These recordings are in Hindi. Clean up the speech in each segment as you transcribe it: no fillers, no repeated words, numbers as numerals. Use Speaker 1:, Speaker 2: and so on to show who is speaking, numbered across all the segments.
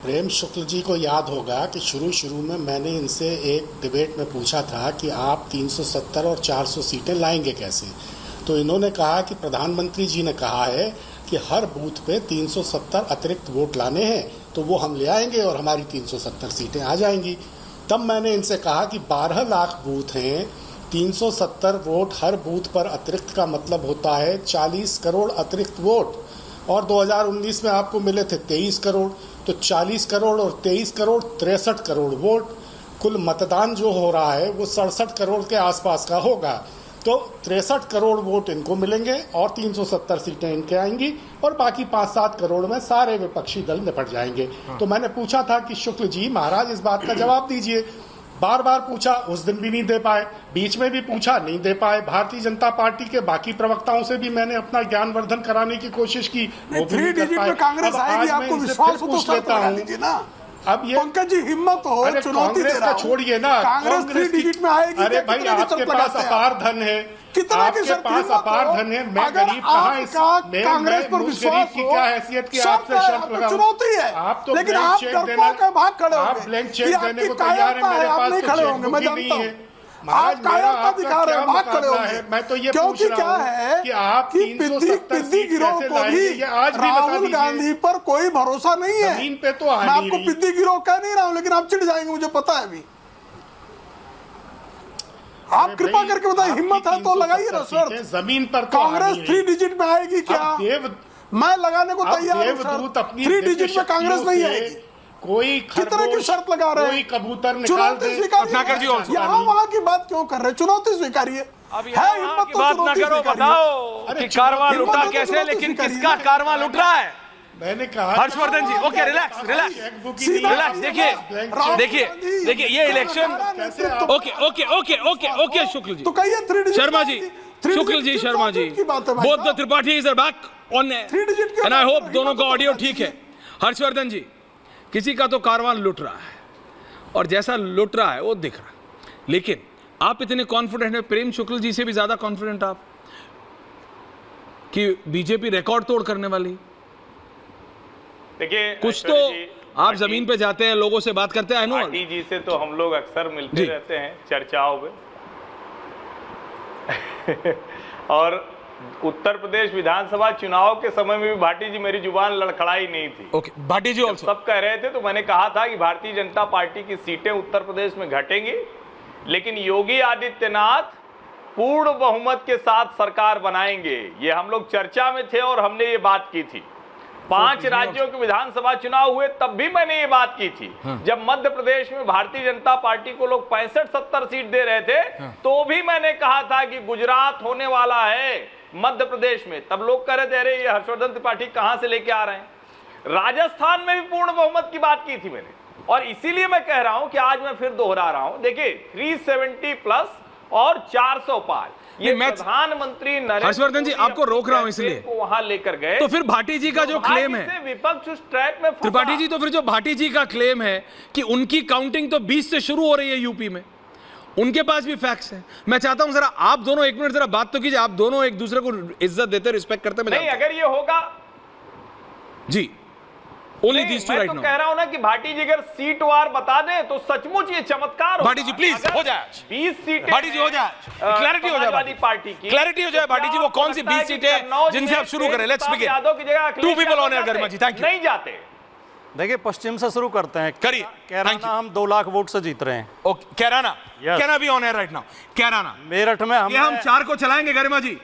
Speaker 1: प्रेम शुक्ल जी को याद होगा कि शुरू में मैंने इनसे एक डिबेट में पूछा था कि आप 370 और 400 सीटें लाएंगे कैसे। तो इन्होंने कहा कि प्रधानमंत्री जी ने कहा है कि हर बूथ पे 370 अतिरिक्त वोट लाने हैं, तो वो हम ले आएंगे और हमारी 370 सीटें आ जाएंगी। तब मैंने इनसे कहा कि 12 लाख बूथ हैं, 370 वोट हर बूथ पर अतिरिक्त का मतलब होता है 40 करोड़ अतिरिक्त वोट, और 2019 में आपको मिले थे 23 करोड़, तो 40 करोड़ और 23 करोड़ 63 करोड़ वोट, कुल मतदान जो हो रहा है वो 67 करोड़ के आसपास का होगा। तो 63 करोड़ वोट इनको मिलेंगे और 370 सीटें इनके आएंगी और बाकी 5-7 करोड़ में सारे विपक्षी दल निपट जाएंगे। तो मैंने पूछा था कि शुक्ल जी महाराज इस बात का जवाब दीजिए। बार बार पूछा, उस दिन भी नहीं दे पाए, बीच में भी पूछा, नहीं दे पाए। भारतीय जनता पार्टी के बाकी प्रवक्ताओं से भी मैंने अपना ज्ञानवर्धन कराने की कोशिश की, वो भी नहीं कर पाए।
Speaker 2: कांग्रेस आएगी, आपको विश्वास हो तो
Speaker 1: पूछ लेता हूँ
Speaker 2: ना।
Speaker 1: अब ये
Speaker 2: पंकज जी हिम्मत हो, चुनौती दे रहा हूं।
Speaker 1: छोड़िए ना,
Speaker 2: कांग्रेस 3 डिजिट में आएगी।
Speaker 1: अरे भाई आपके पास अपार धन है, आपके पास अपार धन है, मैं गरीब कहाँ
Speaker 2: कांग्रेस पर विश्वास
Speaker 1: की क्या हैसियत की आपसे शर्त लगाऊं?
Speaker 2: चुनौती है,
Speaker 1: आप तो
Speaker 2: लेकिन आप डरपोक का भाग खड़े होंगे,
Speaker 1: आप ब्लैंक चेक देने को तैयार है, मेरे पास
Speaker 2: नहीं खड़े होंगे, मैं जानता हूं। आप कायरता दिखा रहे हैं, भाग खड़े होंगे।
Speaker 1: मैं तो ये
Speaker 2: क्योंकि क्या है
Speaker 1: कि आप
Speaker 2: पिद्दी गिरोह को भी राहुल गांधी पर कोई भरोसा नहीं है।
Speaker 1: जमीन पे तो
Speaker 2: मैं आपको पिद्दी गिरोह कह नहीं रहा हूं, लेकिन आप चिढ़ जाएंगे, मुझे पता है अभी। आप कृपा करके बताइए, हिम्मत है तो लगाइए ना सर।
Speaker 1: जमीन पर
Speaker 2: कांग्रेस 3 डिजिट में आएगी क्या? मैं लगाने को तैयार हूं। 3 डिजिट में कांग्रेस नहीं आएगी।
Speaker 1: कोई
Speaker 2: कितने की शर्त लगा रहे हैं?
Speaker 1: कोई कबूतर
Speaker 2: चुनौती स्वीकारिए। यहाँ वहाँ की बात क्यों कर रहे हैं? चुनौती स्वीकारिए। है हिम्मत तो
Speaker 3: बात ना करो, बताओ कि कारवां लुटा कैसे, लेकिन किसका कारवां लुट रहा है?
Speaker 1: मैंने कहा
Speaker 3: Harshvardhan ji, okay relax relax relax. देखिए ये इलेक्शन, ओके शुक्ल जी,
Speaker 2: तो कहिए 3 digit
Speaker 3: Sharma ji, Shukla ji, Sharma ji, both the Tripathi are back on and I hope दोनों का ऑडियो ठीक है। हर्षवर्धन जी, किसी का तो कारवां लुट रहा है और जैसा लुट रहा है वो दिख रहा है, लेकिन आप इतने कॉन्फिडेंट हैं, प्रेम शुक्ल जी से भी ज्यादा कॉन्फिडेंट आप, कि बीजेपी रिकॉर्ड तोड़ करने वाली।
Speaker 4: देखिए
Speaker 3: कुछ तो आप जमीन पे जाते हैं, लोगों से बात करते हैं।
Speaker 4: पार्टी जी से तो हम लोग अक्सर मिलते रहते हैं चर्चाओं में और उत्तर प्रदेश विधानसभा चुनाव के समय में भी भाटी जी मेरी जुबान लड़खड़ाई नहीं थी।
Speaker 3: ओके, भाटी जी ऑल्सो
Speaker 4: सब कह रहे थे तो मैंने कहा था कि भारतीय जनता पार्टी की सीटें उत्तर प्रदेश में घटेंगी, लेकिन योगी आदित्यनाथ पूर्ण बहुमत के साथ सरकार बनाएंगे। ये हम लोग चर्चा में थे और हमने ये बात की थी। 5 राज्यों के विधानसभा चुनाव हुए तब भी मैंने ये बात की थी। जब मध्य प्रदेश में भारतीय जनता पार्टी को लोग 65-70 सीट दे रहे थे, तो भी मैंने कहा था कि गुजरात होने वाला है मध्य प्रदेश में। तब लोग कह रहे थे अरे ये हर्षवर्धन त्रिपाठी कहां से लेके आ रहे हैं। राजस्थान में भी पूर्ण बहुमत की बात की थी मैंने, और इसीलिए मैं कह रहा हूं कि आज मैं फिर दोहरा रहा हूं। देखिए 370 प्लस और 400 पार, ये प्रधानमंत्री नरेंद्र
Speaker 3: हर्षवर्धन जी आपको रोक रहा हूं इसलिए
Speaker 4: वहां लेकर गए।
Speaker 3: तो फिर भाटी जी का जो क्लेम है,
Speaker 4: विपक्ष उस ट्रैप में
Speaker 3: त्रिपाठी जी, तो फिर जो भाटी जी का क्लेम है कि उनकी काउंटिंग तो 20 से शुरू हो रही है यूपी में, उनके पास भी फैक्ट्स हैं। मैं चाहता हूं जरा आप दोनों एक मिनट जरा बात तो कीजिए, आप दोनों एक दूसरे को इज्जत देते, रिस्पेक्ट करते।
Speaker 4: नहीं, अगर ये होगा
Speaker 3: जी, only these two right now.
Speaker 4: मैं तो कह रहा हूं ना कि भाटी जी अगर सीट वार बता दें तो सचमुच ये चमत्कार हो।
Speaker 3: भाटी जी प्लीज हो जाए,
Speaker 4: 20 सीटें
Speaker 3: भाटी जी हो जाए, क्लैरिटी हो जाए,
Speaker 4: पार्टी की
Speaker 3: क्लैरिटी हो जाए भाटी जी, वो कौन सी 20 सीटें जिनसे आप शुरू करें? Let's begin.
Speaker 4: यादव की जगह
Speaker 3: 2 people on air, Garima ji thank you.
Speaker 4: नहीं जाते।
Speaker 5: देखिए पश्चिम से शुरू करते हैं।
Speaker 3: करिए।
Speaker 5: कैराना हम 2 लाख वोट से जीत रहे हैं।
Speaker 3: ओके, कैराना, कैराना भी on air right now. Kairana,
Speaker 5: Meerut में
Speaker 3: हम 4 को चलाएंगे गरिमा जी।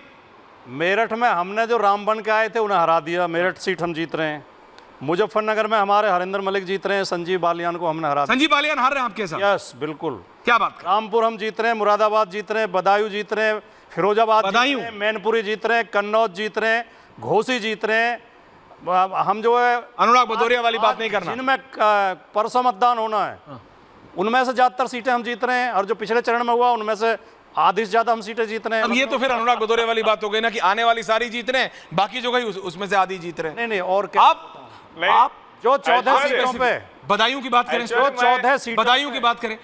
Speaker 5: मेरठ में हमने जो राम बन के आए थे उन्हें हरा दिया, मेरठ सीट हम जीत रहे हैं। मुजफ्फरनगर में हमारे हरिंदर मलिक जीत रहे हैं, संजीव बालियान को हमने हरा दिया।
Speaker 3: संजीव बालियान हार रहे हैं आपके साथ?
Speaker 5: यस बिल्कुल।
Speaker 3: क्या बात?
Speaker 5: रामपुर हम जीत रहे हैं, मुरादाबाद जीत रहे हैं, बदायूं जीत रहे हैं, फिरोजाबाद जीत रहे हैं, मैनपुरी जीत रहे हैं, कन्नौज जीत रहे हैं, घोसी जीत रहे हैं। हम जो है
Speaker 3: अनुराग भदौरिया वाली बात नहीं करना,
Speaker 5: जिनमें परसों मतदान होना है उनमें से ज्यादातर सीटें हम जीत रहे हैं, और जो पिछले चरण में हुआ उनमें से आधी से ज्यादा हम सीटें जीत रहे हैं।
Speaker 3: अब ये तो फिर अनुराग भदौरिया वाली बात हो गई ना कि आने वाली सारी जीत रहे हैं, बाकी जो गई उसमें से आधी जीत रहे हैं।
Speaker 5: नहीं और क्या
Speaker 3: आप
Speaker 5: जो 14 सीटों पे
Speaker 3: बदायूं की बात करें,
Speaker 5: जो 14 सीटों
Speaker 3: बदायूं की बात करें,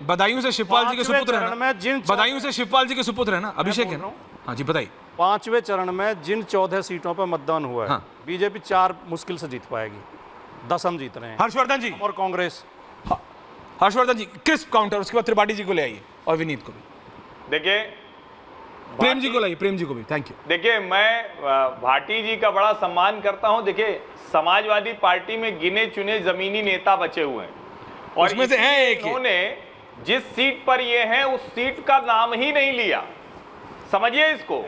Speaker 3: बदायूं से शिवपाल जी के सुपुत्र है ना, बदायूं से शिवपाल जी के सुपुत्र है ना, अभिषेक है ना, हाँ जी बताइए।
Speaker 5: 5वें चरण में जिन 14 सीटों पर मतदान हुआ है,
Speaker 3: हाँ।
Speaker 5: बीजेपी 4 मुश्किल से जीत पाएगी, 10 हम जीत रहे हैं।
Speaker 3: हर्षवर्धन जी
Speaker 5: और कांग्रेस।
Speaker 3: हर्षवर्धन जी क्रिस्प काउंटर, उसके बाद त्रिपाठी जी को ले आइए और विनीत को भी।
Speaker 4: देखिए
Speaker 3: प्रेम जी को लाइए, प्रेम जी को भी। Thank you.
Speaker 4: देखिए मैं भाटी जी का बड़ा सम्मान करता हूं। देखिए समाजवादी पार्टी में गिने चुने जमीनी नेता बचे हुए हैं और
Speaker 3: उसमें से है एक
Speaker 4: इन्होंने जिस सीट पर ये हैं उस सीट का नाम ही नहीं लिया। समझिए इसको,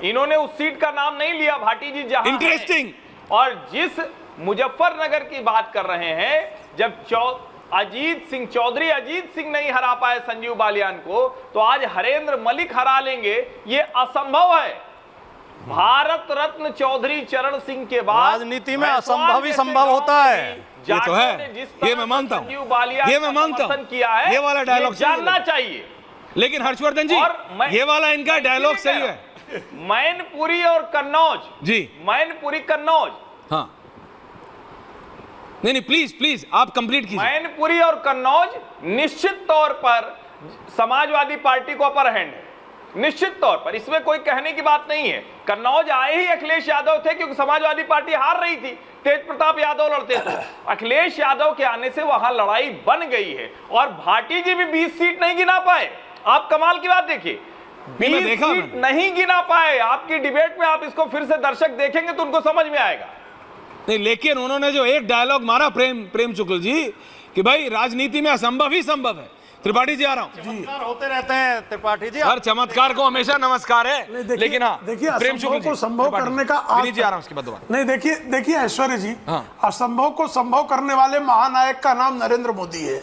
Speaker 4: इन्होंने उस सीट का नाम नहीं लिया भाटी जी जहां
Speaker 3: इंटरेस्टिंग।
Speaker 4: और जिस मुजफ्फरनगर की बात कर रहे हैं, जब अजीत सिंह चौधरी अजीत सिंह नहीं हरा पाए संजीव बालियान को, तो आज हरेंद्र मलिक हरा लेंगे, ये असंभव है। भारत रत्न चौधरी चरण सिंह के बाद
Speaker 5: राजनीति में असंभव ही संभव होता है।
Speaker 3: ये तो है, ये मैं मानता हूं, ये मैं मानता हूं।
Speaker 4: किया है,
Speaker 3: ये वाला डायलॉग
Speaker 4: जानना चाहिए।
Speaker 3: लेकिन हर्षवर्धन जी ये वाला इनका डायलॉग सही है।
Speaker 4: मैनपुरी और कन्नौज
Speaker 3: जी,
Speaker 4: मैनपुरी कन्नौज,
Speaker 3: हाँ नहीं प्लीज प्लीज आप कंप्लीट कीजिए।
Speaker 4: मैनपुरी और कन्नौज निश्चित तौर पर समाजवादी पार्टी को अपर हैंड है, निश्चित तौर पर, इसमें कोई कहने की बात नहीं है। कन्नौज आए ही अखिलेश यादव थे क्योंकि समाजवादी पार्टी हार रही थी, तेज प्रताप यादव लड़ते थे। अखिलेश यादव के आने से वहां लड़ाई बन गई है और भाटी जी भी 20 सीट नहीं गिना पाए। आप कमाल की बात देखिए, 20 सीट नहीं गिना पाए। आपकी डिबेट में आप इसको फिर से दर्शक देखेंगे तो उनको समझ में आएगा।
Speaker 3: नहीं, लेकिन उन्होंने जो एक डायलॉग मारा प्रेम शुक्ल जी कि भाई राजनीति में असंभव ही संभव है। त्रिपाठी जी आ रहा हूं।
Speaker 5: चमत्कार होते रहते हैं त्रिपाठी जी।
Speaker 3: हर चमत्कार को हमेशा नमस्कार है, लेकिन हाँ
Speaker 2: देखिए
Speaker 3: प्रेम शुक्ल
Speaker 2: को संभव करने का
Speaker 3: विनीत जी आ रहा हूं उसके बाद दोबारा।
Speaker 2: नहीं, देखिए ऐश्वर्य जी,
Speaker 3: हाँ।
Speaker 2: असंभव को संभव करने वाले महानायक का नाम नरेंद्र मोदी है।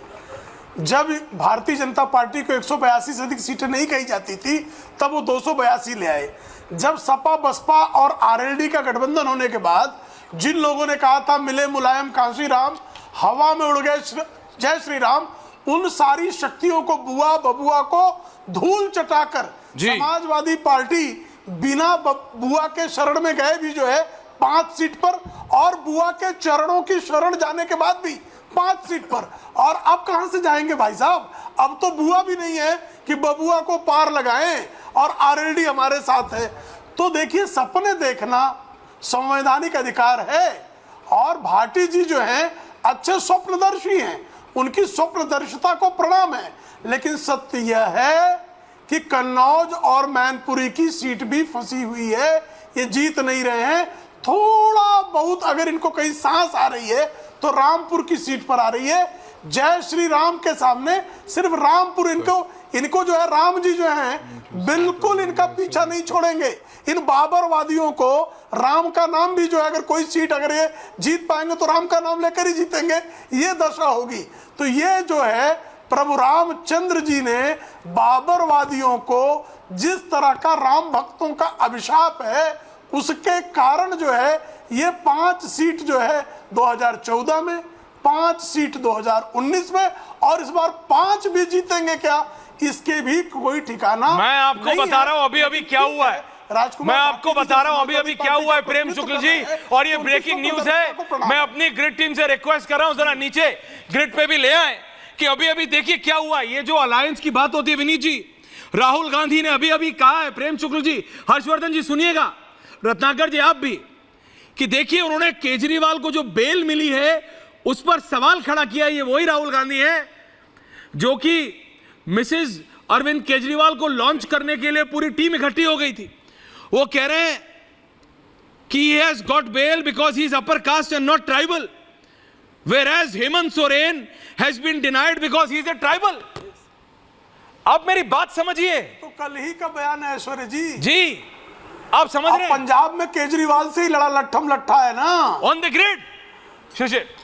Speaker 2: जब भारतीय जनता पार्टी को 182 से अधिक सीटें नहीं कही जाती थी, तब वो 282 ले आए। जब सपा बसपा और आरएलडी का गठबंधन होने के बाद जिन लोगों ने कहा था मिले मुलायम कांशी राम, हवा में उड़ गए जय श्री राम, उन सारी शक्तियों को बुआ बबुआ को धूल चटाकर समाजवादी पार्टी बिना बुआ के शरण में गए भी जो है 5 सीट पर, और बुआ के चरणों की शरण जाने के बाद भी 5 सीट पर। और अब कहां से जाएंगे भाई साहब? अब तो बुआ भी नहीं है कि बबुआ को पार लगाएं और आरएलडी हमारे साथ है। तो देखिए, सपने देखना संवैधानिक अधिकार है और भाटी जी जो हैं अच्छे स्वप्नदर्शी हैं, उनकी स्वप्नदर्शिता को प्रणाम है। लेकिन सत्य यह है कि कन्नौज और मैनपुरी की सीट भी फंसी हुई है, ये जीत नहीं रहे हैं। थोड़ा बहुत अगर इनको कहीं सांस आ रही है तो रामपुर की सीट पर आ रही है। जय श्री राम के सामने सिर्फ रामपुर इनको जो है राम जी जो हैं बिल्कुल इनका पीछा नहीं छोड़ेंगे। इन बाबरवादियों को राम का नाम भी जो है, अगर कोई सीट अगर ये जीत पाएंगे तो राम का नाम लेकर ही जीतेंगे, ये दशा होगी। तो ये जो है प्रभु रामचंद्र जी ने बाबरवादियों को जिस तरह का राम भक्तों का अभिशाप है, उसके कारण जो है ये 5 सीट जो है 2014 में, 5 सीट 2019 में, और इस बार 5 भी जीतेंगे क्या, इसके भी कोई ठिकाना
Speaker 3: मैं आपको बता रहा हूं अभी क्या हुआ है। मैं आपको बता रहा हूं अभी क्या हुआ है प्रेम शुक्ल जी, और ये ब्रेकिंग न्यूज है। मैं अपनी ग्रिड टीम से रिक्वेस्ट कर रहा हूं जरा नीचे ग्रिड पे भी ले आए कि अभी देखिए क्या हुआ। ये जो अलायंस की बात होती है विनीत जी, राहुल गांधी ने अभी कहा है, प्रेम शुक्ल जी, हर्षवर्धन जी सुनिएगा, रत्नाकर जी आप भी, कि देखिए उन्होंने केजरीवाल को जो बेल मिली है उस पर सवाल खड़ा किया। ये वही राहुल गांधी है जो कि मिसेस अरविंद केजरीवाल को लॉन्च करने के लिए पूरी टीम इकट्ठी हो गई थी। वो कह रहे हैं कि he has got bail because he is upper caste and not tribal, whereas Hemant Soren has been denied because he is a tribal. आप मेरी बात समझिए।
Speaker 2: तो कल ही का बयान है ऐश्वर्य
Speaker 3: जी आप समझ रहे हैं?
Speaker 2: पंजाब में केजरीवाल से ही लड़ा लट्ठम लट्ठा है ना,
Speaker 3: ऑन द ग्रिड। शिशिर